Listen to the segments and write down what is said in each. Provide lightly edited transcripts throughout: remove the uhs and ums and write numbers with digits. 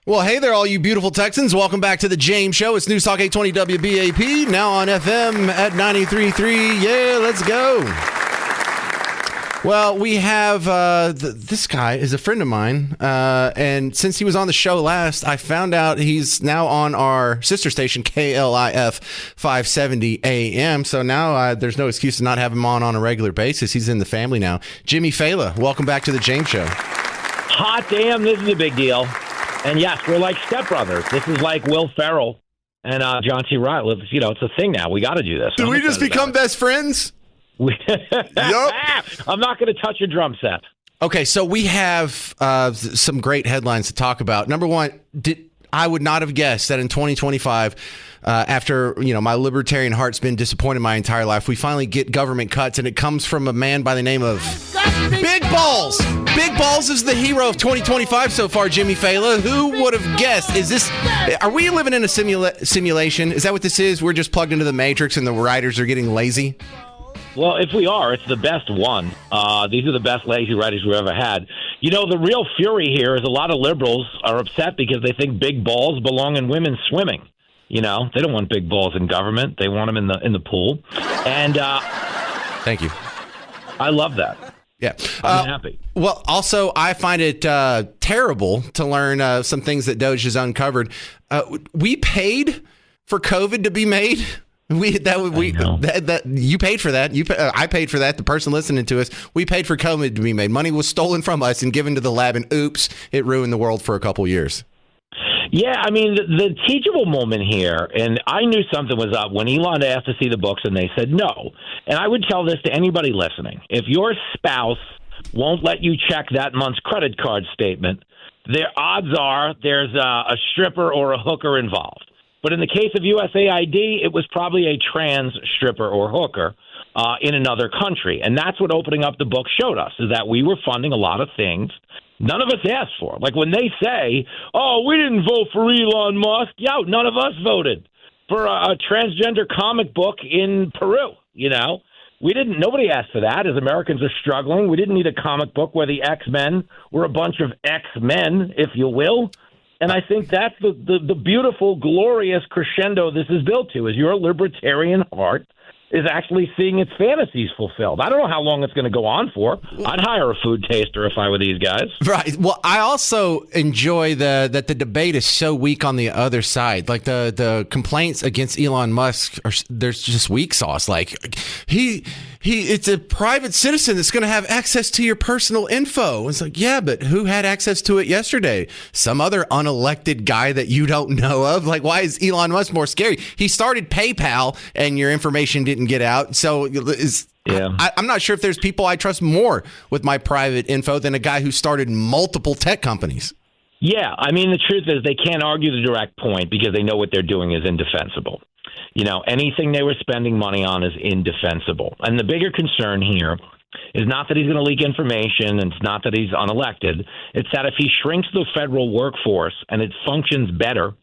Well, hey there, all you beautiful Texans. Welcome back to the James Show. It's News Talk 820 WBAP, now on FM at 93.3. Yeah, let's go. Well, we have this guy is a friend of mine, and since he was on the show last, I found out he's now on our sister station, KLIF 570 AM. So now there's no excuse to not have him on a regular basis. He's in the family now. Jimmy Failla, welcome back to the James Show. Hot damn, this is a big deal. And yes, we're like stepbrothers. This is like Will Ferrell and John C. Reilly. You know, it's a thing now. We got to do this. Did we just become best friends? Yep. I'm not going to touch your drum set. Okay, so we have some great headlines to talk about. Number one, I would not have guessed that in 2025, after my libertarian heart's been disappointed my entire life, we finally get government cuts, and it comes from a man by the name of Big Balls. Big Balls is the hero of 2025 so far, Jimmy Failla. Who would have guessed? Are we living in a simulation? Is that what this is? We're just plugged into the Matrix and the writers are getting lazy? Well, if we are, it's the best one. These are the best lazy writers we've ever had. You know, the real fury here is a lot of liberals are upset because they think big balls belong in women's swimming. You know, they don't want big balls in government. They want them in the pool. And thank you. I love that. Yeah. I'm happy. Well, also, I find it terrible to learn some things that DOGE has uncovered. We paid for COVID to be made. You paid for that. I paid for that. The person listening to us, we paid for COVID to be made. Money was stolen from us and given to the lab, and oops, it ruined the world for a couple years. Yeah, I mean, the teachable moment here, and I knew something was up when Elon asked to see the books, and they said no. And I would tell this to anybody listening. If your spouse won't let you check that month's credit card statement, the odds are there's a stripper or a hooker involved. But in the case of USAID, it was probably a trans stripper or hooker in another country. And that's what opening up the book showed us, is that we were funding a lot of things none of us asked for. Like when they say, oh, we didn't vote for Elon Musk. Yeah, none of us voted for a transgender comic book in Peru. You know, nobody asked for that. As Americans are struggling, we didn't need a comic book where the X-Men were a bunch of X-Men, if you will. And I think that's the beautiful, glorious crescendo this is built to, is your libertarian heart is actually seeing its fantasies fulfilled. I don't know how long it's going to go on for. I'd hire a food taster if I were these guys. Right. Well, I also enjoy that the debate is so weak on the other side. Like the complaints against Elon Musk, there's just weak sauce. Like it's a private citizen that's going to have access to your personal info. It's like, yeah, but who had access to it yesterday? Some other unelected guy that you don't know of? Like, why is Elon Musk more scary? He started PayPal and your information didn't get out. So I'm not sure if there's people I trust more with my private info than a guy who started multiple tech companies. Yeah, I mean, the truth is they can't argue the direct point because they know what they're doing is indefensible. You know, anything they were spending money on is indefensible. And the bigger concern here is not that he's going to leak information, and it's not that he's unelected. It's that if he shrinks the federal workforce and it functions better,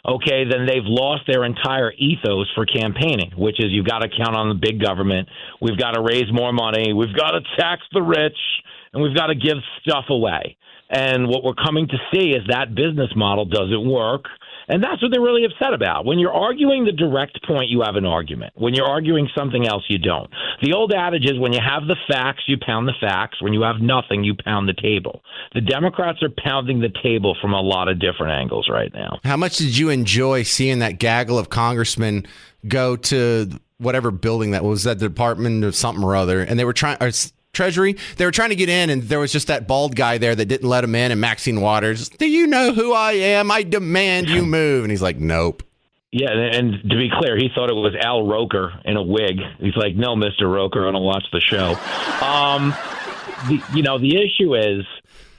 okay, then they've lost their entire ethos for campaigning, which is you've got to count on the big government. We've got to raise more money. We've got to tax the rich, and we've got to give stuff away. And what we're coming to see is that business model doesn't work. And that's what they're really upset about. When you're arguing the direct point, you have an argument. When you're arguing something else, you don't. The old adage is when you have the facts, you pound the facts. When you have nothing, you pound the table. The Democrats are pounding the table from a lot of different angles right now. How much did you enjoy seeing that gaggle of congressmen go to whatever building that was, that Department of something or other, and they were trying... Treasury, they were trying to get in, and there was just that bald guy there that didn't let him in, and Maxine Waters, do you know who I am? I demand you move. And he's like, nope. Yeah, and to be clear, he thought it was Al Roker in a wig. He's like, no, Mr. Roker, I don't watch the show. The issue is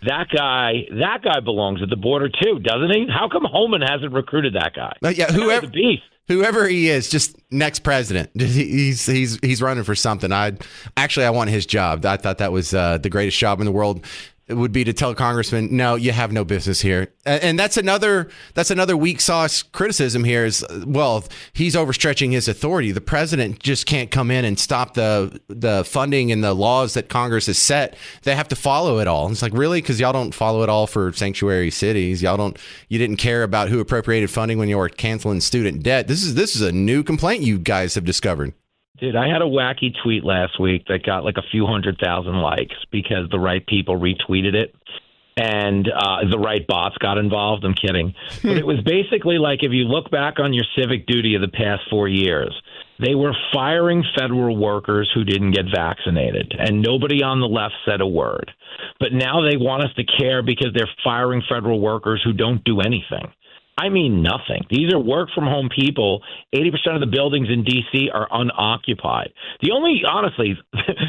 that guy belongs at the border too, doesn't he? How come Holman hasn't recruited that guy? Yeah, whoever he is, just next president. He's running for something. I want his job. I thought that was the greatest job in the world. would be to tell congressman, no, you have no business here. And that's another weak sauce criticism here is, well, he's overstretching his authority. The president just can't come in and stop the funding and the laws that Congress has set. They have to follow it all. And it's like, really? Because y'all don't follow it all for sanctuary cities. You didn't care about who appropriated funding when you were canceling student debt. This is a new complaint you guys have discovered. Dude, I had a wacky tweet last week that got like a few 100,000 likes because the right people retweeted it and the right bots got involved. I'm kidding. But it was basically like, if you look back on your civic duty of the past 4 years, they were firing federal workers who didn't get vaccinated, and nobody on the left said a word. But now they want us to care because they're firing federal workers who don't do anything. I mean, nothing. These are work-from-home people. 80% of the buildings in D.C. are unoccupied. Honestly,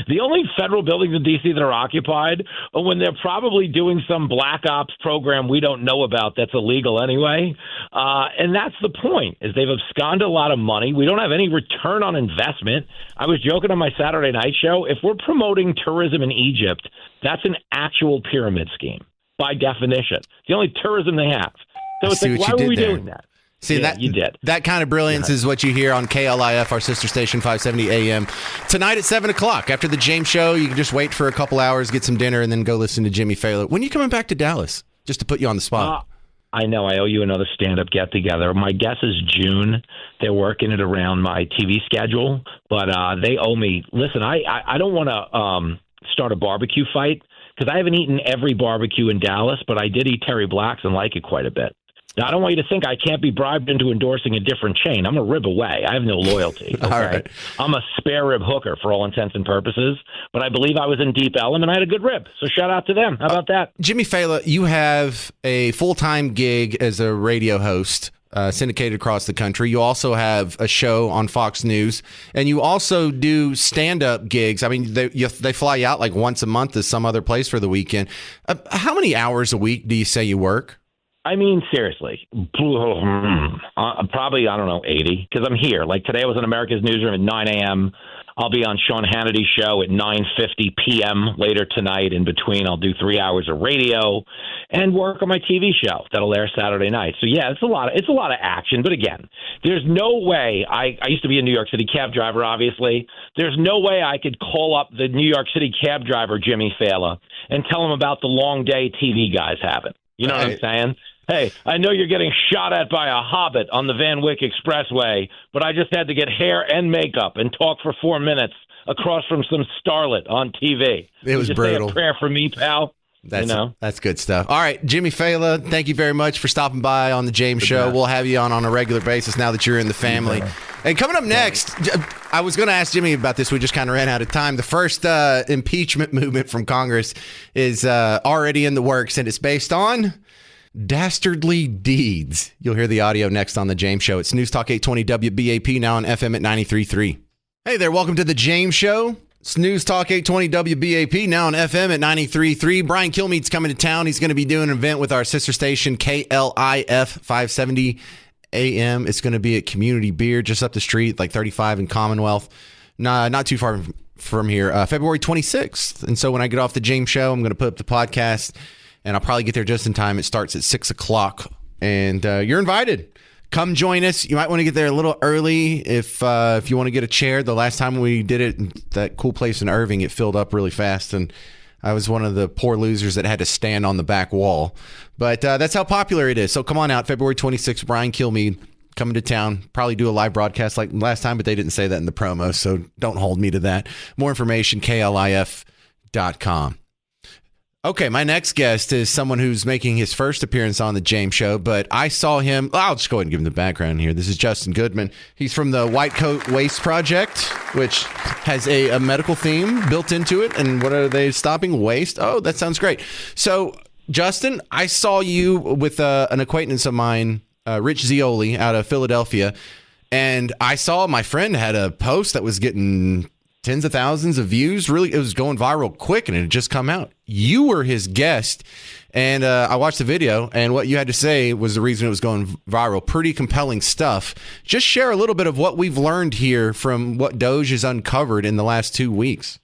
the only federal buildings in D.C. that are occupied are when they're probably doing some black ops program we don't know about that's illegal anyway. And that's the point, is they've absconded a lot of money. We don't have any return on investment. I was joking on my Saturday night show. If we're promoting tourism in Egypt, that's an actual pyramid scheme by definition. It's the only tourism they have. So it's like, why were we doing that? See, that you did. That kind of brilliance is what you hear on KLIF, our sister station, 570 AM. Tonight at 7 o'clock, after the James Show, you can just wait for a couple hours, get some dinner, and then go listen to Jimmy Failla. When are you coming back to Dallas? Just to put you on the spot. I know. I owe you another stand-up get-together. My guess is June. They're working it around my TV schedule, but they owe me. Listen, I don't want to start a barbecue fight because I haven't eaten every barbecue in Dallas, but I did eat Terry Black's and like it quite a bit. Now, I don't want you to think I can't be bribed into endorsing a different chain. I'm a rib away. I have no loyalty. Okay? All right. I'm a spare rib hooker for all intents and purposes, but I believe I was in Deep Ellum and I had a good rib. So shout out to them. How about that? Jimmy Failla, you have a full-time gig as a radio host, syndicated across the country. You also have a show on Fox News, and you also do stand-up gigs. I mean, they fly you out like once a month to some other place for the weekend. How many hours a week do you say you work? I mean, seriously, probably, I don't know, 80, because I'm here. Like today I was in America's Newsroom at 9 a.m. I'll be on Sean Hannity's show at 9:50 p.m. later tonight. In between, I'll do 3 hours of radio and work on my TV show that'll air Saturday night. So, yeah, it's a lot of action. But, again, there's no way I used to be a New York City cab driver, obviously. There's no way I could call up the New York City cab driver, Jimmy Failla, and tell him about the long day TV guys having. You know what I'm saying? Hey, I know you're getting shot at by a hobbit on the Van Wyck Expressway, but I just had to get hair and makeup and talk for 4 minutes across from some starlet on TV. It was brutal. Say a prayer for me, pal. That's good stuff. All right, Jimmy Failla, thank you very much for stopping by on the James Show. We'll have you on a regular basis now that you're in the family. And coming up next, I was going to ask Jimmy about this. We just kind of ran out of time. The first impeachment movement from Congress is already in the works, and it's based on dastardly deeds. You'll hear the audio next on the James Show. It's News Talk 820 WBAP, now on FM at 93.3. Hey there, welcome to the James Show. It's News Talk 820 WBAP, now on FM at 93.3. Brian Kilmeade's coming to town. He's going to be doing an event with our sister station, KLIF 570 AM. It's going to be at Community Beer, just up the street, like 35 in Commonwealth. Not too far from here, February 26th. And so when I get off the James Show, I'm going to put up the podcast, and I'll probably get there just in time. It starts at 6 o'clock, and you're invited. Come join us. You might want to get there a little early if you want to get a chair. The last time we did it, that cool place in Irving, it filled up really fast, and I was one of the poor losers that had to stand on the back wall. But that's how popular it is. So come on out, February 26th, Brian Kilmeade coming to town. Probably do a live broadcast like last time, but they didn't say that in the promo, so don't hold me to that. More information, KLIF.com. Okay, my next guest is someone who's making his first appearance on the James Show, but I saw him. I'll just go ahead and give him the background here. This is Justin Goodman. He's from the White Coat Waste Project, which has a medical theme built into it. And what are they stopping? Waste? Oh, that sounds great. So, Justin, I saw you with an acquaintance of mine, Rich Zioli, out of Philadelphia, and I saw my friend had a post that was getting tens of thousands of views. Really, it was going viral quick, and it had just come out. You were his guest, and I watched the video, and what you had to say was the reason it was going viral. Pretty compelling stuff. Just share a little bit of what we've learned here from what DOGE has uncovered in the last 2 weeks.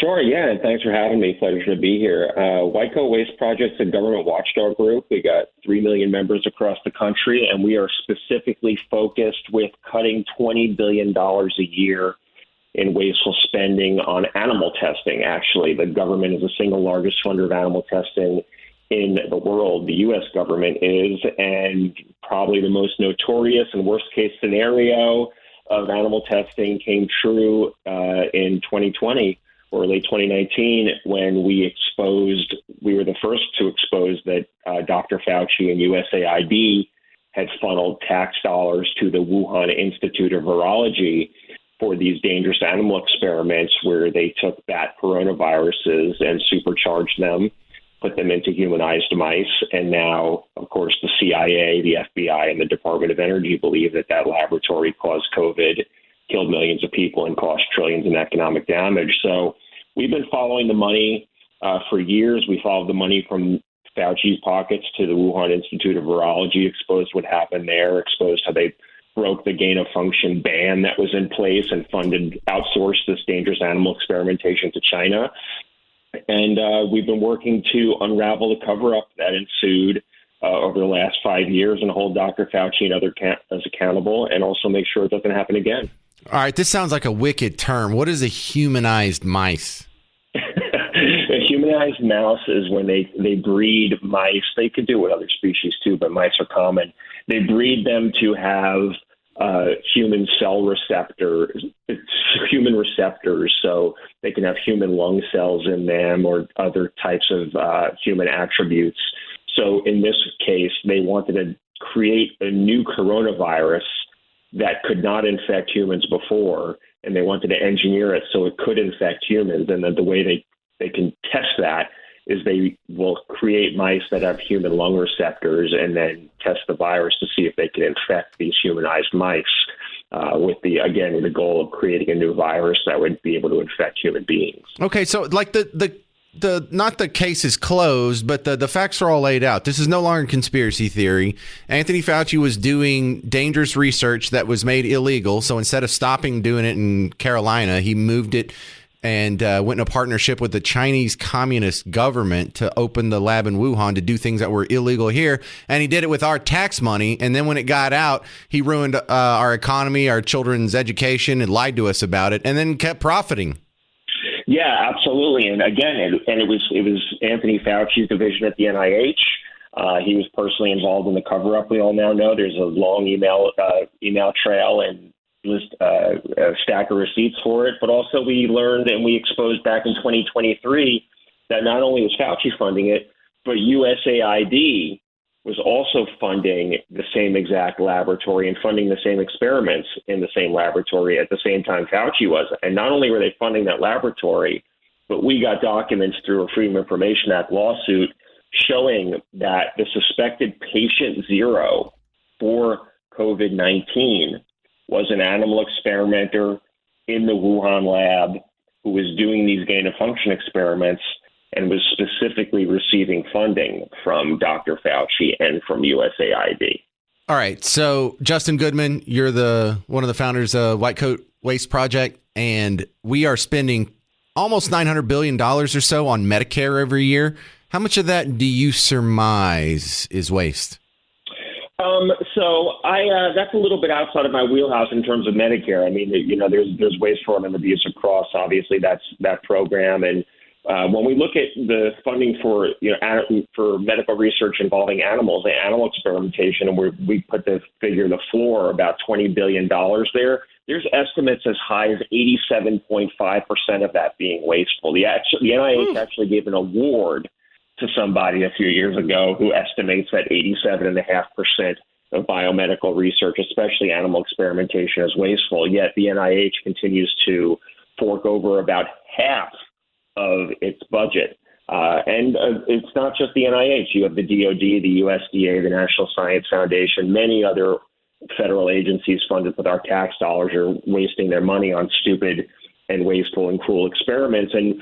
Sure, yeah, and thanks for having me. Pleasure to be here. White Coat Waste Project's a government watchdog group. We got 3 million members across the country, and we are specifically focused with cutting $20 billion a year in wasteful spending on animal testing. Actually, the government is the single largest funder of animal testing in the world. The U.S. government is, and probably the most notorious and worst case scenario of animal testing came true in 2020 or late 2019 when we were the first to expose that Dr. Fauci and USAID had funneled tax dollars to the Wuhan Institute of Virology for these dangerous animal experiments where they took bat coronaviruses and supercharged them, put them into humanized mice. And now, of course, the CIA, the FBI, and the Department of Energy believe that that laboratory caused COVID, killed millions of people, and caused trillions in economic damage. So we've been following the money for years. We followed the money from Fauci's pockets to the Wuhan Institute of Virology, exposed what happened there, exposed how they broke the gain-of-function ban that was in place and outsourced this dangerous animal experimentation to China. And we've been working to unravel the cover-up that ensued over the last 5 years and hold Dr. Fauci and others accountable, and also make sure it doesn't happen again. All right, this sounds like a wicked term. What is a humanized mice? A humanized mouse is when they breed mice. They could do it with other species too, but mice are common. They breed them to have human receptors, so they can have human lung cells in them or other types of human attributes. So in this case, they wanted to create a new coronavirus that could not infect humans before, and they wanted to engineer it so it could infect humans. And then the way they can test that is they will create mice that have human lung receptors and then test the virus to see if they can infect these humanized mice with the goal of creating a new virus that would be able to infect human beings. Okay, so like the not the case is closed, but the facts are all laid out. This is no longer conspiracy theory. Anthony Fauci was doing dangerous research that was made illegal. So instead of stopping doing it in Carolina, he moved it and went in a partnership with the Chinese Communist government to open the lab in Wuhan to do things that were illegal here. And he did it with our tax money. And then when it got out, he ruined our economy, our children's education, and lied to us about it, and then kept profiting. Yeah, absolutely. And again, it was Anthony Fauci's division at the NIH. He was personally involved in the cover-up. We all now know there's a long email trail and a stack of receipts for it. But also we learned and we exposed back in 2023 that not only was Fauci funding it, but USAID was also funding the same exact laboratory and funding the same experiments in the same laboratory at the same time Fauci was. And not only were they funding that laboratory, but we got documents through a Freedom of Information Act lawsuit showing that the suspected patient zero for COVID-19 was an animal experimenter in the Wuhan lab who was doing these gain-of-function experiments and was specifically receiving funding from Dr. Fauci and from USAID. All right. So, Justin Goodman, you're one of the founders of White Coat Waste Project, and we are spending almost $900 billion or so on Medicare every year. How much of that do you surmise is waste? That's a little bit outside of my wheelhouse in terms of Medicare. I mean, there's waste, fraud, and abuse across. Obviously, that's that program. And when we look at the funding for medical research involving animals, the animal experimentation, and we put the floor about $20 billion there. There's estimates as high as 87.5% of that being wasteful. The NIH actually gave an award to somebody a few years ago who estimates that 87.5% of biomedical research, especially animal experimentation, is wasteful. Yet the NIH continues to fork over about half of its budget. And it's not just the NIH. You have the DOD, the USDA, the National Science Foundation, many other federal agencies funded with our tax dollars are wasting their money on stupid and wasteful and cruel experiments. And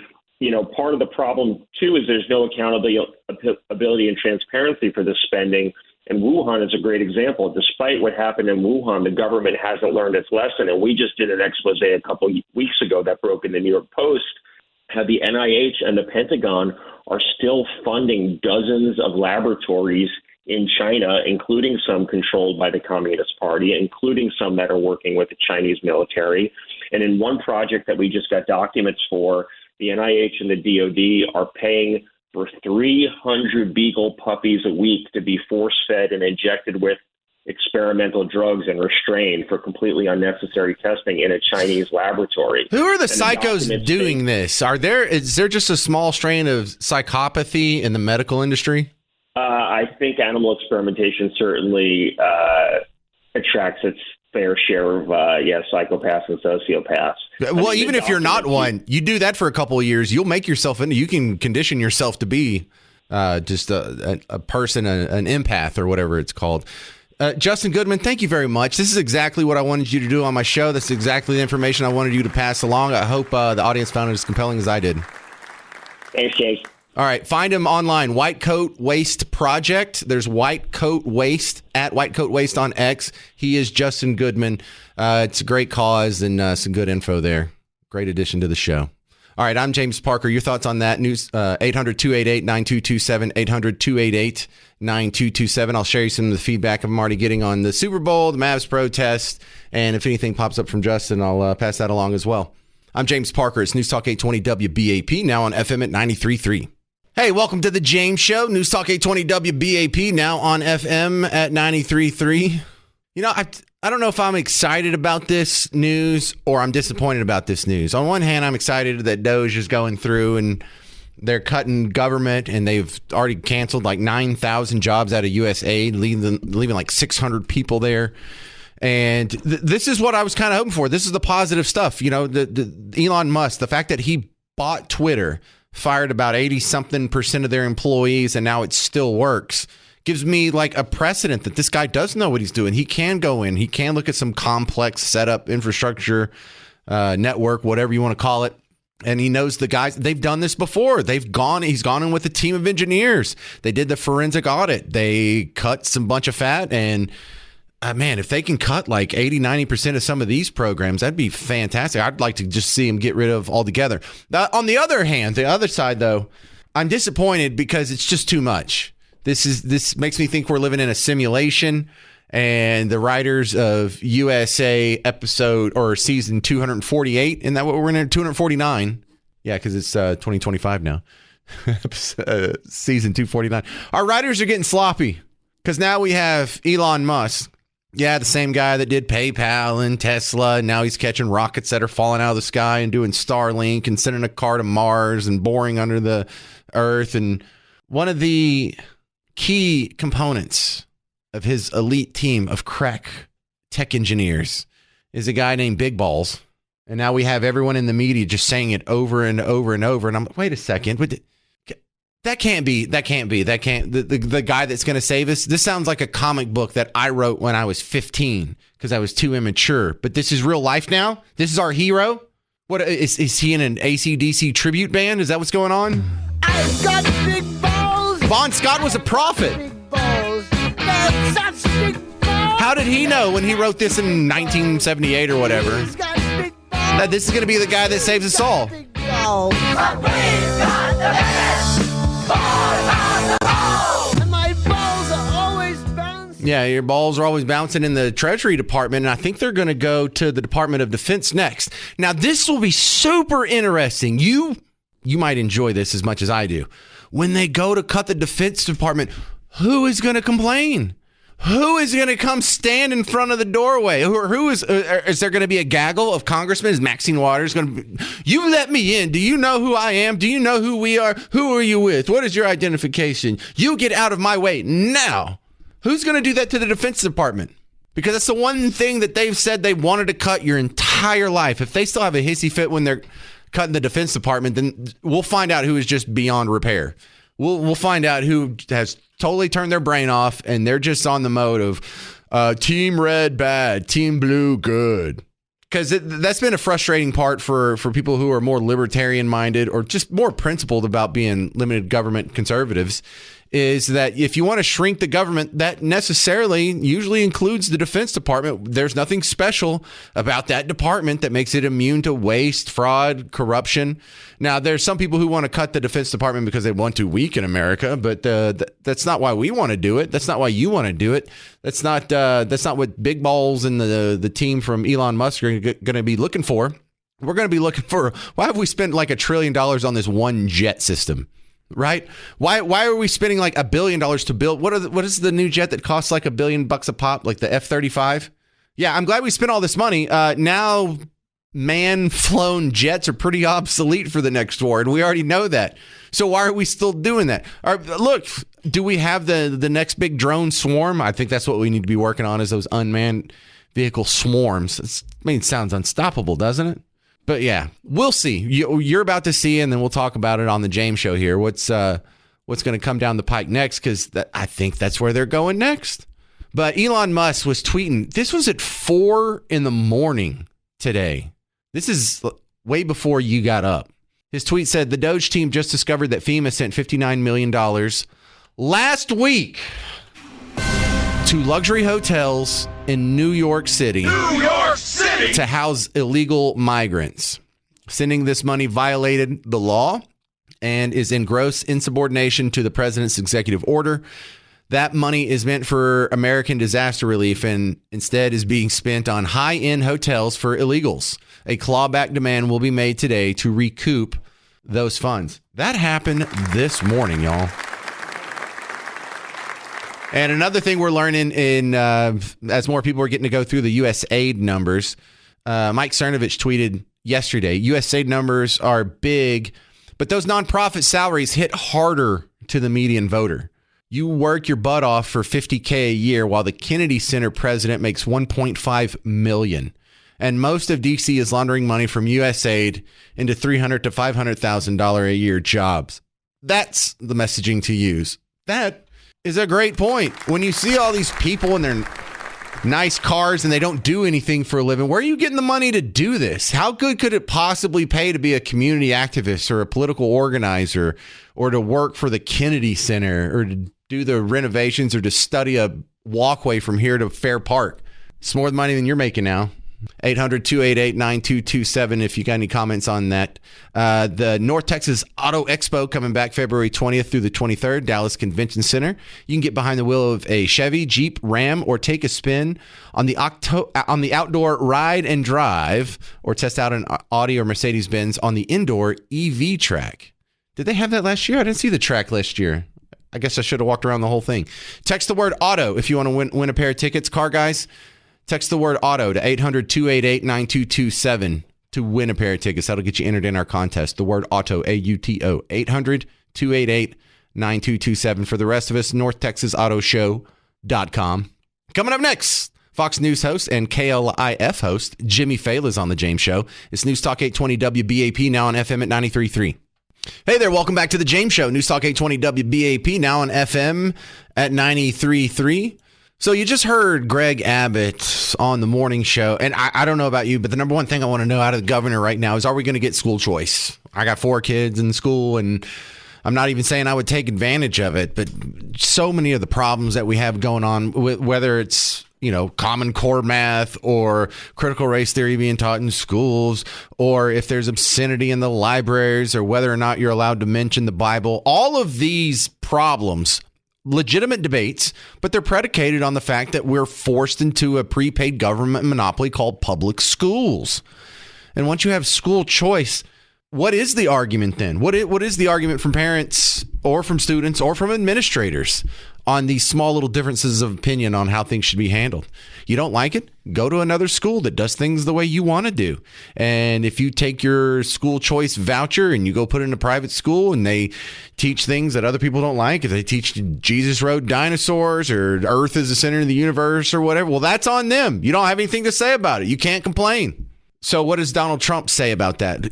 part of the problem, too, is there's no accountability and transparency for this spending. And Wuhan is a great example. Despite what happened in Wuhan, the government hasn't learned its lesson. And we just did an expose a couple weeks ago that broke in the New York Post how the NIH and the Pentagon are still funding dozens of laboratories in China, including some controlled by the Communist Party, including some that are working with the Chinese military. And in one project that we just got documents for, the NIH and the DOD are paying for 300 beagle puppies a week to be force-fed and injected with experimental drugs and restrained for completely unnecessary testing in a Chinese laboratory. Who are the psychos doing this? Is there just a small strain of psychopathy in the medical industry? I think animal experimentation certainly attracts its fair share of psychopaths and sociopaths. Well, even if you're not one, you do that for a couple of years, you'll make yourself into. You can condition yourself to be just a person, an empath or whatever it's called. Justin Goodman, thank you very much. This is exactly what I wanted you to do on my show. That's exactly the information I wanted you to pass along. I hope the audience found it as compelling as I did. Thanks, Chase. All right, find him online, White Coat Waste Project. There's White Coat Waste at White Coat Waste on X. He is Justin Goodman. It's a great cause and some good info there. Great addition to the show. All right, I'm James Parker. Your thoughts on that news? 800-288-9227, 800-288-9227. I'll share you some of the feedback I'm already getting on the Super Bowl, the Mavs protest, and if anything pops up from Justin, I'll pass that along as well. I'm James Parker. It's News Talk 820 WBAP, now on FM at 93.3. Hey, welcome to the James Show. News Talk 820 WBAP, now on FM at 93.3. You know, I don't know if I'm excited about this news or I'm disappointed about this news. On one hand, I'm excited that DOGE is going through and they're cutting government and they've already canceled like 9,000 jobs out of USAID, leaving like 600 people there. And this is what I was kind of hoping for. This is the positive stuff. You know, the Elon Musk, the fact that he bought Twitter, fired about 80-something% of their employees, and now it still works, gives me like a precedent that this guy does know what he's doing. He can go in. He can look at some complex setup, infrastructure, network, whatever you want to call it. And he knows the guys. They've done this before. He's gone in with a team of engineers. They did the forensic audit. They cut some bunch of fat. And man, if they can cut like 80-90% of some of these programs, that'd be fantastic. I'd like to just see them get rid of altogether. On the other hand, the other side, though, I'm disappointed because it's just too much. This makes me think we're living in a simulation, and the writers of USA episode or season 248, isn't that what we're in? 249. Yeah, because it's 2025 now. Season 249. Our writers are getting sloppy because now we have Elon Musk. Yeah, the same guy that did PayPal and Tesla. And now he's catching rockets that are falling out of the sky and doing Starlink and sending a car to Mars and boring under the earth. And one of the key components of his elite team of crack tech engineers is a guy named Big Balls. And now we have everyone in the media just saying it over and over and over. And I'm like, wait a second. That can't be. The guy that's going to save us. This sounds like a comic book that I wrote when I was 15 because I was too immature. But this is real life now. This is our hero. What is he in an AC/DC tribute band? Is that what's going on? I've got big balls. Bon Scott was a prophet. Big balls. That's such big balls. How did he know when he wrote this in 1978 or whatever? He's got big balls. That this is going to be the guy that saves us all. Big balls. But we've got the biggest balls on the road. And my balls are always bouncing. Yeah, your balls are always bouncing in the Treasury Department, and I think they're going to go to the Department of Defense next. Now, this will be super interesting. You might enjoy this as much as I do. When they go to cut the Defense Department, who is going to complain? Who is going to come stand in front of the doorway? Who is there going to be a gaggle of congressmen? Is Maxine Waters going to be, you let me in. Do you know who I am? Do you know who we are? Who are you with? What is your identification? You get out of my way now. Who's going to do that to the Defense Department? Because that's the one thing that they've said they wanted to cut your entire life. If they still have a hissy fit when they're cutting the Defense Department, then we'll find out who is just beyond repair. We'll find out who has totally turned their brain off and they're just on the mode of Team Red bad, Team Blue good. Because that's been a frustrating part for people who are more libertarian minded or just more principled about being limited government conservatives, is that if you want to shrink the government, that necessarily usually includes the Defense Department. There's nothing special about that department that makes it immune to waste, fraud, corruption. Now, there's some people who want to cut the Defense Department because they want to weaken America, but that's not why we want to do it. That's not why you want to do it. That's not what Big Balls and the team from Elon Musk are going to be looking for. We're going to be looking for, why have we spent like $1 trillion on this one jet system? Right? Why are we spending like $1 billion to build? What is the new jet that costs like $1 billion a pop, like the F-35? Yeah, I'm glad we spent all this money. Now, man-flown jets are pretty obsolete for the next war, and we already know that. So why are we still doing that? Look, do we have the next big drone swarm? I think that's what we need to be working on, is those unmanned vehicle swarms. It sounds unstoppable, doesn't it? But yeah, we'll see. You're about to see, and then we'll talk about it on the James Show here. What's going to come down the pike next? Because I think that's where they're going next. But Elon Musk was tweeting. This was at 4 a.m. today. This is way before you got up. His tweet said, the DOGE team just discovered that FEMA sent $59 million last week to luxury hotels in New York City to house illegal migrants. Sending this money violated the law and is in gross insubordination to the president's executive order. That money is meant for American disaster relief and instead is being spent on high-end hotels for illegals. A clawback demand will be made today to recoup those funds. That happened this morning, y'all. And another thing we're learning as more people are getting to go through the U.S. aid numbers, Mike Cernovich tweeted yesterday, U.S. aid numbers are big, but those nonprofit salaries hit harder to the median voter. You work your butt off for $50K a year while the Kennedy Center president makes $1.5 million. And most of D.C. is laundering money from USAID into $300,000 to $500,000 a year jobs. That's the messaging to use. That is a great point. When you see all these people in their nice cars and they don't do anything for a living, where are you getting the money to do this? How good could it possibly pay to be a community activist or a political organizer or to work for the Kennedy Center or to do the renovations or to study a walkway from here to Fair Park? It's more money than you're making now. 800-288-9227 if you got any comments on that. The North Texas Auto Expo coming back February 20th through the 23rd, Dallas Convention Center. You can get behind the wheel of a Chevy, Jeep, Ram, or take a spin on the outdoor ride and drive, or test out an Audi or Mercedes-Benz on the indoor EV track. Did they have that last year? I didn't see the track last year. I guess I should have walked around the whole thing. Text the word auto if you want to win a pair of tickets. Car guys, text the word auto to 800-288-9227 to win a pair of tickets. That'll get you entered in our contest. The word auto, A-U-T-O, 800-288-9227. For the rest of us, NorthTexasAutoShow.com. Coming up next, Fox News host and KLIF host Jimmy Failla is on The James Show. It's News Talk 820 WBAP, now on FM at 93.3. Hey there, welcome back to The James Show. News Talk 820 WBAP, now on FM at 93.3. So you just heard Greg Abbott on the morning show, and I don't know about you, but the number one thing I want to know out of the governor right now is, are we going to get school choice? I got 4 kids in school, and I'm not even saying I would take advantage of it, but so many of the problems that we have going on, whether it's, Common Core math or critical race theory being taught in schools, or if there's obscenity in the libraries, or whether or not you're allowed to mention the Bible, all of these problems, legitimate debates, but they're predicated on the fact that we're forced into a prepaid government monopoly called public schools. And once you have school choice, what is the argument then? What is the argument from parents or from students or from administrators on these small little differences of opinion on how things should be handled? You don't like it? Go to another school that does things the way you want to do. And if you take your school choice voucher and you go put it in a private school and they teach things that other people don't like, if they teach Jesus rode dinosaurs or Earth is the center of the universe or whatever, well, that's on them. You don't have anything to say about it. You can't complain. So what does Donald Trump say about that?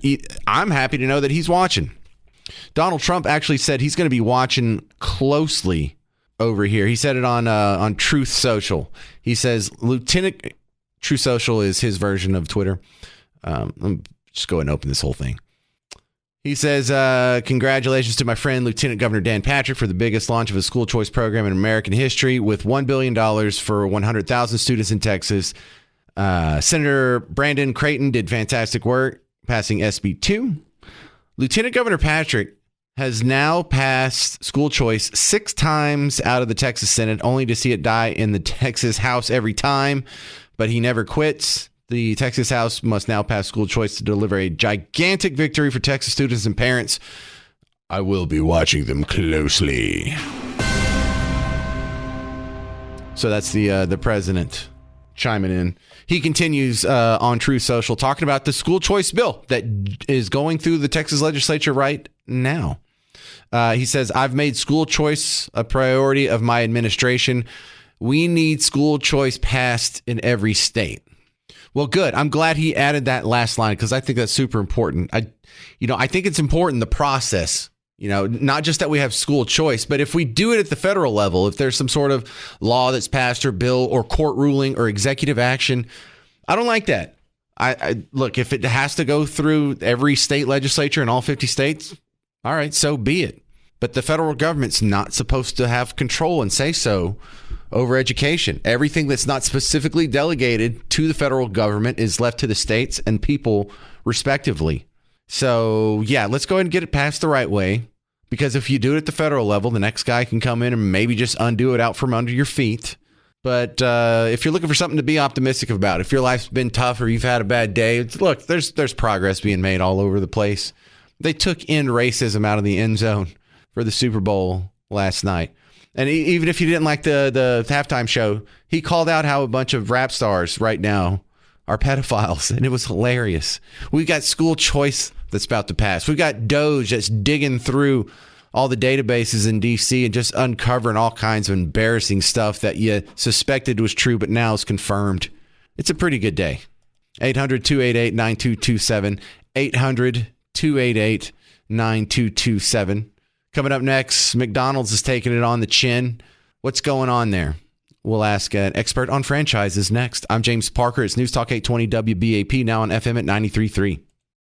I'm happy to know that he's watching. Donald Trump actually said he's going to be watching closely over here. He said it on Truth Social. He says Truth Social is his version of Twitter. Let me just go ahead and open this whole thing. He says, congratulations to my friend, Lieutenant Governor Dan Patrick, for the biggest launch of a school choice program in American history with $1 billion for 100,000 students in Texas. Senator Brandon Creighton did fantastic work passing SB 2. Lieutenant Governor Patrick has now passed school choice 6 times out of the Texas Senate, only to see it die in the Texas House every time. But he never quits. The Texas House must now pass school choice to deliver a gigantic victory for Texas students and parents. I will be watching them closely. So that's the president chiming in. He continues on True Social talking about the school choice bill that is going through the Texas legislature right now. He says, I've made school choice a priority of my administration. We need school choice passed in every state. Well, good. I'm glad he added that last line because I think that's super important. I think it's important, the process, not just that we have school choice, but if we do it at the federal level, if there's some sort of law that's passed or bill or court ruling or executive action, I don't like that. I look, if it has to go through every state legislature in all 50 states, all right, so be it. But the federal government's not supposed to have control and say so over education. Everything that's not specifically delegated to the federal government is left to the states and people respectively. So, yeah, let's go ahead and get it passed the right way, because if you do it at the federal level, the next guy can come in and maybe just undo it out from under your feet. But if you're looking for something to be optimistic about, if your life's been tough or you've had a bad day, look, there's progress being made all over the place. They took in racism out of the end zone for the Super Bowl last night. And even if you didn't like the halftime show, he called out how a bunch of rap stars right now are pedophiles, and it was hilarious. We've got school choice that's about to pass. We've got DOGE that's digging through all the databases in D.C. and just uncovering all kinds of embarrassing stuff that you suspected was true, but now is confirmed. It's a pretty good day. 800-288-9227. 800-288-9227. Coming up next, McDonald's is taking it on the chin. What's going on there? We'll ask an expert on franchises next. I'm James Parker. It's News Talk 820 WBAP, now on FM at 93.3.